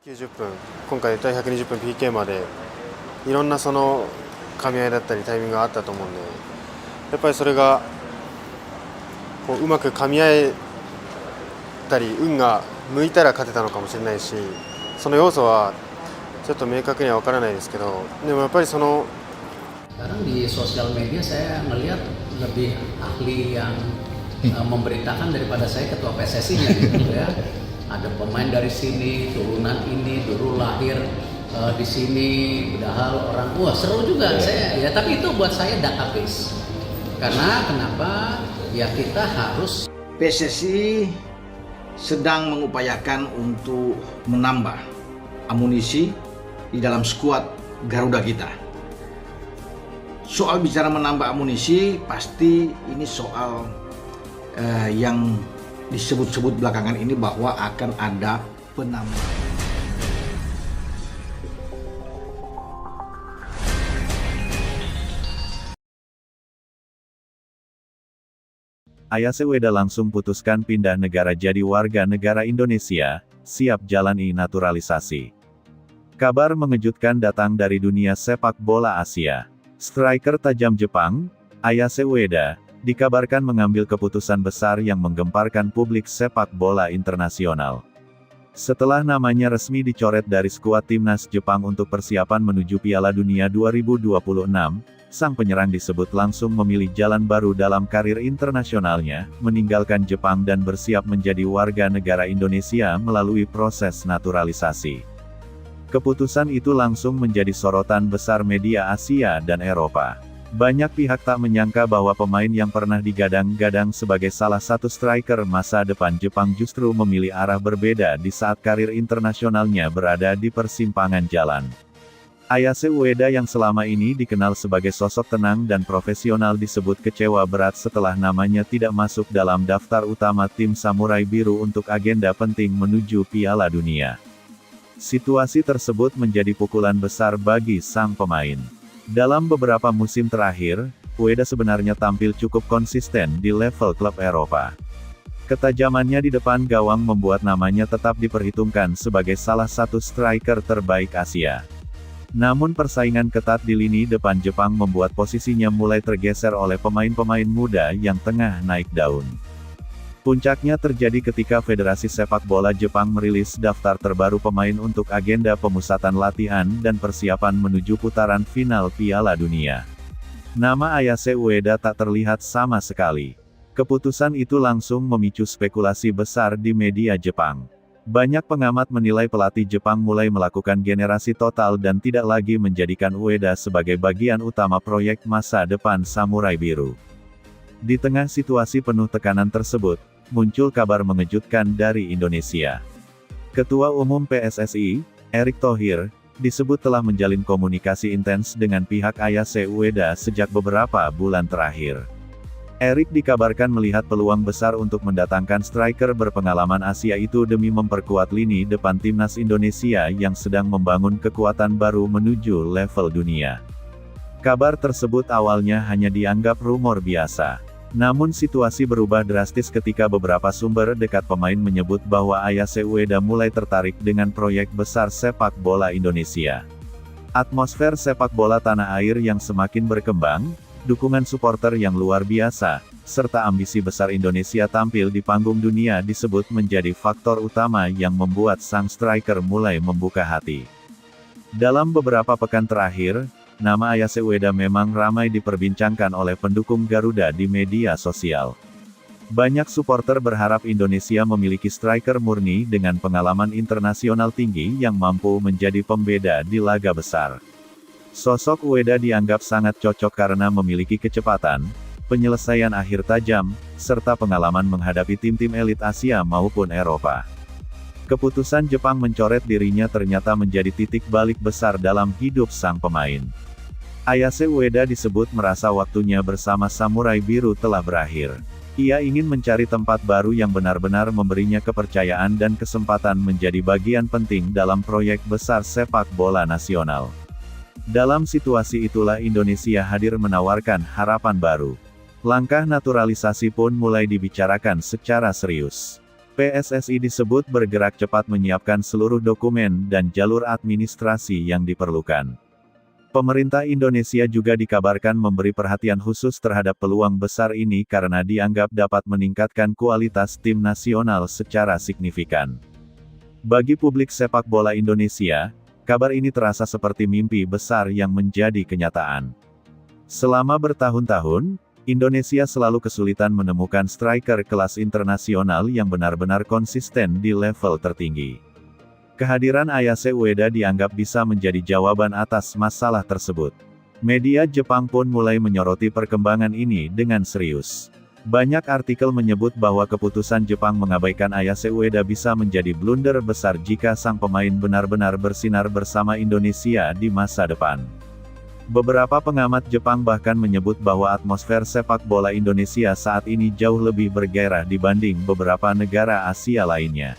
90分、今回第120分 PK までいろんな噛み合いだったりタイミングがあったと思うんで、やっぱりそれがうまく噛み合えたり運が向いたら勝てたのかもしれないし、その要素はちょっと明確には分からないですけど、でもやっぱりSekarang di sosial media saya melihat lebih ahli yang memberitakan daripada saya ketua PSSI-nya gitu ya. Ada pemain dari sini, turunan ini, dulu lahir di sini, padahal orang, wah seru juga saya ya. Tapi itu buat saya database. Karena kenapa? Ya kita harus. PSSI sedang mengupayakan untuk menambah amunisi di dalam skuad Garuda kita. Soal bicara menambah amunisi, pasti ini soal yang disebut-sebut belakangan ini bahwa akan ada penambahan. Ayase Ueda langsung putuskan pindah negara jadi warga negara Indonesia, siap jalani naturalisasi. Kabar mengejutkan datang dari dunia sepak bola Asia. Striker tajam Jepang, Ayase Ueda, dikabarkan mengambil keputusan besar yang menggemparkan publik sepak bola internasional. Setelah namanya resmi dicoret dari skuad timnas Jepang untuk persiapan menuju Piala Dunia 2026, sang penyerang disebut langsung memilih jalan baru dalam karir internasionalnya, meninggalkan Jepang dan bersiap menjadi warga negara Indonesia melalui proses naturalisasi. Keputusan itu langsung menjadi sorotan besar media Asia dan Eropa. Banyak pihak tak menyangka bahwa pemain yang pernah digadang-gadang sebagai salah satu striker masa depan Jepang justru memilih arah berbeda di saat karir internasionalnya berada di persimpangan jalan. Ayase Ueda yang selama ini dikenal sebagai sosok tenang dan profesional disebut kecewa berat setelah namanya tidak masuk dalam daftar utama tim Samurai Biru untuk agenda penting menuju Piala Dunia. Situasi tersebut menjadi pukulan besar bagi sang pemain. Dalam beberapa musim terakhir, Ueda sebenarnya tampil cukup konsisten di level klub Eropa. Ketajamannya di depan gawang membuat namanya tetap diperhitungkan sebagai salah satu striker terbaik Asia. Namun persaingan ketat di lini depan Jepang membuat posisinya mulai tergeser oleh pemain-pemain muda yang tengah naik daun. Puncaknya terjadi ketika Federasi Sepak Bola Jepang merilis daftar terbaru pemain untuk agenda pemusatan latihan dan persiapan menuju putaran final Piala Dunia. Nama Ayase Ueda tak terlihat sama sekali. Keputusan itu langsung memicu spekulasi besar di media Jepang. Banyak pengamat menilai pelatih Jepang mulai melakukan generasi total dan tidak lagi menjadikan Ueda sebagai bagian utama proyek masa depan Samurai Biru. Di tengah situasi penuh tekanan tersebut, muncul kabar mengejutkan dari Indonesia. Ketua Umum PSSI, Erick Thohir, disebut telah menjalin komunikasi intens dengan pihak Ayase Ueda sejak beberapa bulan terakhir. Erick dikabarkan melihat peluang besar untuk mendatangkan striker berpengalaman Asia itu demi memperkuat lini depan timnas Indonesia yang sedang membangun kekuatan baru menuju level dunia. Kabar tersebut awalnya hanya dianggap rumor biasa. Namun situasi berubah drastis ketika beberapa sumber dekat pemain menyebut bahwa Ayase Ueda mulai tertarik dengan proyek besar sepak bola Indonesia. Atmosfer sepak bola tanah air yang semakin berkembang, dukungan supporter yang luar biasa, serta ambisi besar Indonesia tampil di panggung dunia disebut menjadi faktor utama yang membuat sang striker mulai membuka hati. Dalam beberapa pekan terakhir, nama Ayase Ueda memang ramai diperbincangkan oleh pendukung Garuda di media sosial. Banyak supporter berharap Indonesia memiliki striker murni dengan pengalaman internasional tinggi yang mampu menjadi pembeda di laga besar. Sosok Ueda dianggap sangat cocok karena memiliki kecepatan, penyelesaian akhir tajam, serta pengalaman menghadapi tim-tim elit Asia maupun Eropa. Keputusan Jepang mencoret dirinya ternyata menjadi titik balik besar dalam hidup sang pemain. Ayase Ueda disebut merasa waktunya bersama Samurai Biru telah berakhir. Ia ingin mencari tempat baru yang benar-benar memberinya kepercayaan dan kesempatan menjadi bagian penting dalam proyek besar sepak bola nasional. Dalam situasi itulah Indonesia hadir menawarkan harapan baru. Langkah naturalisasi pun mulai dibicarakan secara serius. PSSI disebut bergerak cepat menyiapkan seluruh dokumen dan jalur administrasi yang diperlukan. Pemerintah Indonesia juga dikabarkan memberi perhatian khusus terhadap peluang besar ini karena dianggap dapat meningkatkan kualitas tim nasional secara signifikan. Bagi publik sepak bola Indonesia, kabar ini terasa seperti mimpi besar yang menjadi kenyataan. Selama bertahun-tahun, Indonesia selalu kesulitan menemukan striker kelas internasional yang benar-benar konsisten di level tertinggi. Kehadiran Ayase Ueda dianggap bisa menjadi jawaban atas masalah tersebut. Media Jepang pun mulai menyoroti perkembangan ini dengan serius. Banyak artikel menyebut bahwa keputusan Jepang mengabaikan Ayase Ueda bisa menjadi blunder besar jika sang pemain benar-benar bersinar bersama Indonesia di masa depan. Beberapa pengamat Jepang bahkan menyebut bahwa atmosfer sepak bola Indonesia saat ini jauh lebih bergairah dibanding beberapa negara Asia lainnya.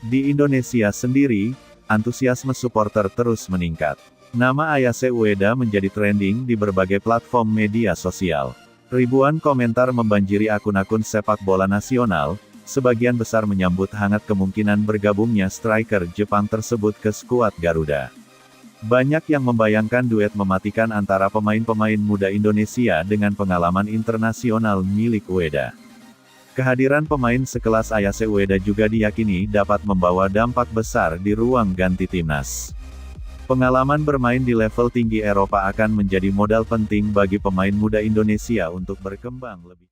Di Indonesia sendiri, antusiasme supporter terus meningkat. Nama Ayase Ueda menjadi trending di berbagai platform media sosial. Ribuan komentar membanjiri akun-akun sepak bola nasional, sebagian besar menyambut hangat kemungkinan bergabungnya striker Jepang tersebut ke skuad Garuda. Banyak yang membayangkan duet mematikan antara pemain-pemain muda Indonesia dengan pengalaman internasional milik Ueda. Kehadiran pemain sekelas Ayase Ueda juga diyakini dapat membawa dampak besar di ruang ganti timnas. Pengalaman bermain di level tinggi Eropa akan menjadi modal penting bagi pemain muda Indonesia untuk berkembang lebih.